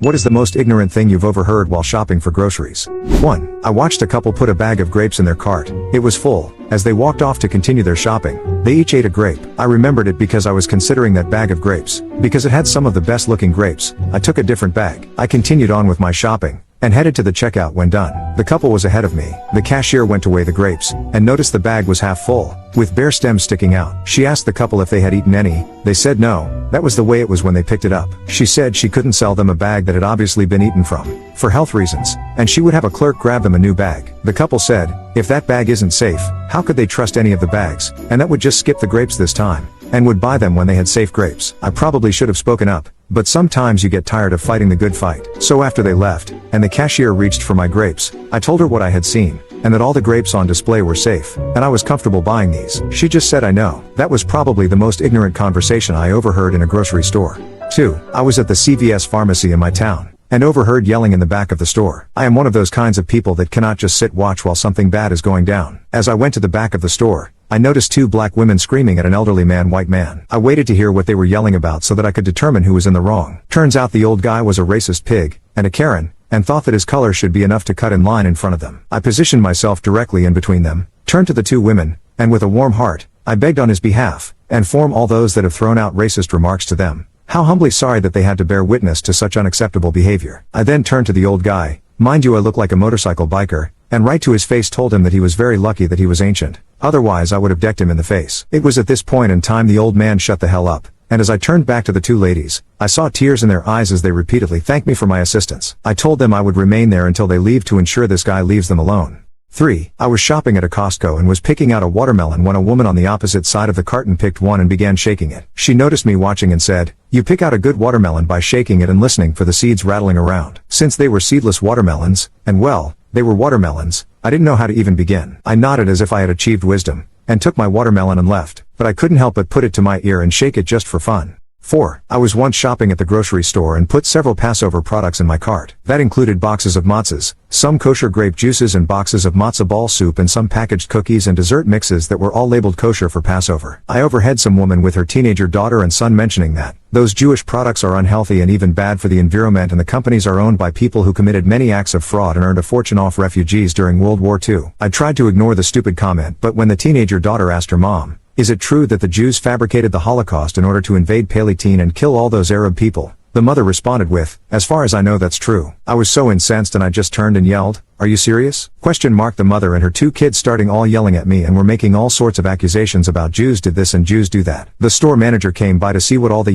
What is the most ignorant thing you've overheard while shopping for groceries? 1. I watched a couple put a bag of grapes in their cart. It was full. As they walked off to continue their shopping, they each ate a grape. I remembered it because I was considering that bag of grapes. Because it had some of the best looking grapes, I took a different bag. I continued on with my shopping and headed to the checkout when done. The couple was ahead of me. The cashier went to weigh the grapes and noticed the bag was half full, with bare stems sticking out. She asked the couple if they had eaten any. They said no. That was the way it was when they picked it up. She said she couldn't sell them a bag that had obviously been eaten from, for health reasons, and she would have a clerk grab them a new bag. The couple said, if that bag isn't safe, how could they trust any of the bags, and that would just skip the grapes this time, and would buy them when they had safe grapes. I probably should have spoken up, but sometimes you get tired of fighting the good fight. So after they left, and the cashier reached for my grapes, I told her what I had seen, and that all the grapes on display were safe, and I was comfortable buying these. She just said I know. That was probably the most ignorant conversation I overheard in a grocery store. 2. I was at the CVS pharmacy in my town, and overheard yelling in the back of the store. I am one of those kinds of people that cannot just sit watch while something bad is going down. As I went to the back of the store, I noticed 2 black women screaming at an elderly man, white man. I waited to hear what they were yelling about so that I could determine who was in the wrong. Turns out the old guy was a racist pig, and a Karen, and thought that his color should be enough to cut in line in front of them. I positioned myself directly in between them, turned to the 2 women, and with a warm heart, I begged on his behalf, and for all those that have thrown out racist remarks to them, how humbly sorry that they had to bear witness to such unacceptable behavior. I then turned to the old guy, mind you I look like a motorcycle biker, and right to his face told him that he was very lucky that he was ancient. Otherwise I would have decked him in the face. It was at this point in time the old man shut the hell up, and as I turned back to the 2 ladies, I saw tears in their eyes as they repeatedly thanked me for my assistance. I told them I would remain there until they leave to ensure this guy leaves them alone. 3. I was shopping at a Costco and was picking out a watermelon when a woman on the opposite side of the carton picked one and began shaking it. She noticed me watching and said, "You pick out a good watermelon by shaking it and listening for the seeds rattling around." Since they were seedless watermelons, and well, they were watermelons, I didn't know how to even begin. I nodded as if I had achieved wisdom, and took my watermelon and left, but I couldn't help but put it to my ear and shake it just for fun. 4. I was once shopping at the grocery store and put several Passover products in my cart. That included boxes of matzahs, some kosher grape juices and boxes of matzah ball soup and some packaged cookies and dessert mixes that were all labeled kosher for Passover. I overheard some woman with her teenager daughter and son mentioning that those Jewish products are unhealthy and even bad for the environment, and the companies are owned by people who committed many acts of fraud and earned a fortune off refugees during World War II. I tried to ignore the stupid comment, but when the teenager daughter asked her mom, "Is it true that the Jews fabricated the Holocaust in order to invade Palestine and kill all those Arab people?" the mother responded with, "As far as I know that's true." I was so incensed and I just turned and yelled, "Are you serious?" The mother and her 2 kids starting all yelling at me and were making all sorts of accusations about Jews did this and Jews do that. The store manager came by to see what all the